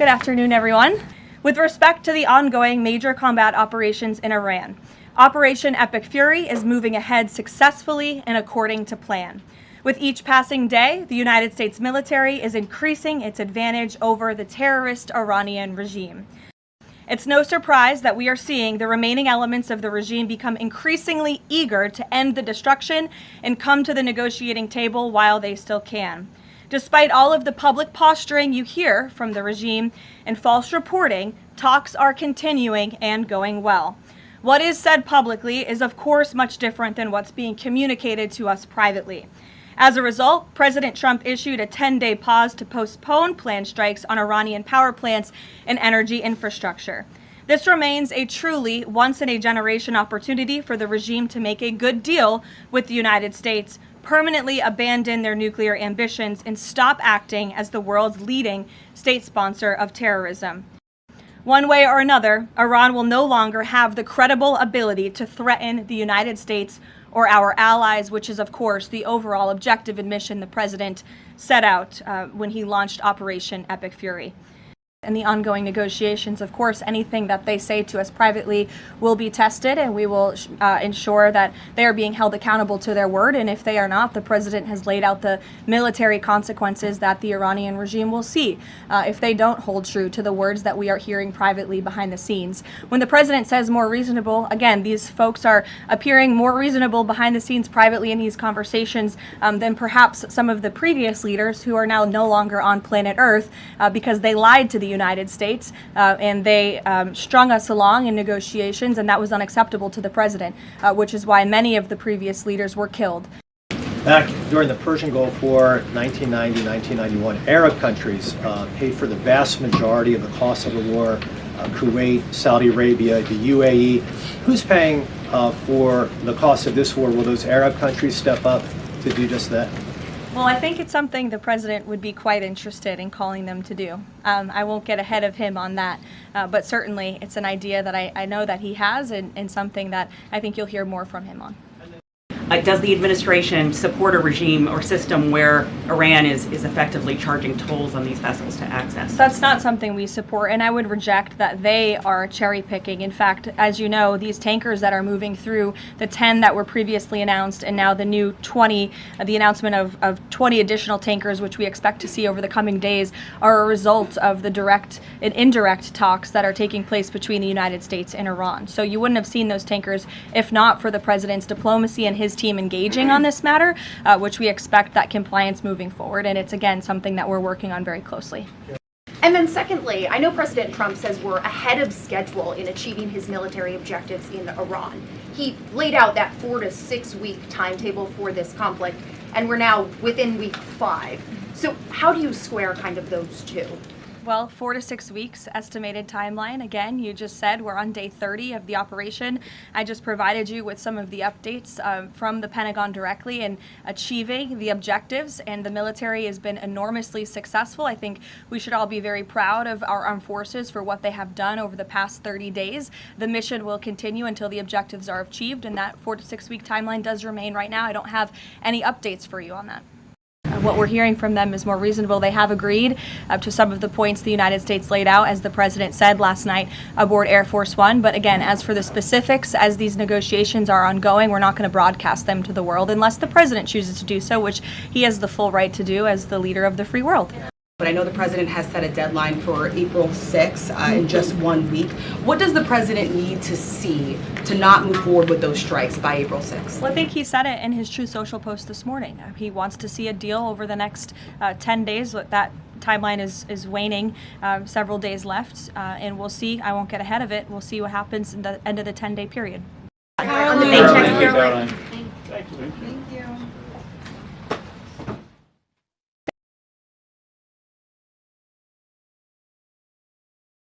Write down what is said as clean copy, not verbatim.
Good afternoon, everyone. With respect to the ongoing major combat operations in Iran, Operation Epic Fury is moving ahead successfully and according to plan. With each passing day, the United States military is increasing its advantage over the terrorist Iranian regime. It's no surprise that we are seeing the remaining elements of the regime become increasingly eager to end the destruction and come to the negotiating table while they still can. Despite all of the public posturing you hear from the regime and false reporting, talks are continuing and going well. What is said publicly is, of course, much different than what's being communicated to us privately. As a result, President Trump issued a 10-day pause to postpone planned strikes on Iranian power plants and energy infrastructure. This remains a truly once-in-a-generation opportunity for the regime to make a good deal with the United States, permanently abandon their nuclear ambitions, and stop acting as the world's leading state sponsor of terrorism. One way or another, Iran will no longer have the credible ability to threaten the United States or our allies, which is, of course, the overall objective and mission the president set out when he launched Operation Epic Fury. In the ongoing negotiations, of course, anything that they say to us privately will be tested, and we will ensure that they are being held accountable to their word. And if they are not, the president has laid out the military consequences that the Iranian regime will see if they don't hold true to the words that we are hearing privately behind the scenes. When the president says more reasonable, again, these folks are appearing more reasonable behind the scenes privately in these conversations than perhaps some of the previous leaders who are now no longer on planet Earth because they lied to the United States and they strung us along in negotiations, and that was unacceptable to the president, which is why many of the previous leaders were killed. Back during the Persian Gulf War, 1990, 1991, Arab countries paid for the vast majority of the cost of the war. Kuwait, Saudi Arabia, the UAE. Who's paying for the cost of this war? Will those Arab countries step up to do just that? Well, I think it's something the president would be quite interested in calling them to do. I won't get ahead of him on that, but certainly it's an idea that I know that he has and something that I think you'll hear more from him on. Does the administration support a regime or system where Iran is effectively charging tolls on these vessels to access? That's not something we support, and I would reject that they are cherry picking. In fact, as you know, these tankers that are moving through, the 10 that were previously announced and now the new 20, the announcement of 20 additional tankers, which we expect to see over the coming days, are a result of the direct and indirect talks that are taking place between the United States and Iran. So you wouldn't have seen those tankers if not for the president's diplomacy and his team engaging on this matter, which we expect that compliance moving forward. And it's, again, something that we're working on very closely. And then secondly, I know President Trump says we're ahead of schedule in achieving his military objectives in Iran. He laid out that 4 to 6 week timetable for this conflict, and we're now within week 5. So how do you square kind of those two? Well, 4 to 6 weeks estimated timeline. Again, you just said we're on day 30 of the operation. I just provided you with some of the updates from the Pentagon directly in achieving the objectives, and the military has been enormously successful. I think we should all be very proud of our armed forces for what they have done over the past 30 days. The mission will continue until the objectives are achieved, and that 4 to 6 week timeline does remain right now. I don't have any updates for you on that. What we're hearing from them is more reasonable. They have agreed to some of the points the United States laid out, as the president said last night aboard Air Force One. But again, as for the specifics, as these negotiations are ongoing, we're not going to broadcast them to the world unless the president chooses to do so, which he has the full right to do as the leader of the free world. But I know the president has set a deadline for April 6th in just 1 week. What does the president need to see to not move forward with those strikes by April 6th? Well, I think he said it in his Truth Social post this morning. He wants to see a deal over the next 10 days. That timeline is waning, several days left, and we'll see. I won't get ahead of it. We'll see what happens in the end of the 10-day period. On the paychecks, Caroline. Thank you.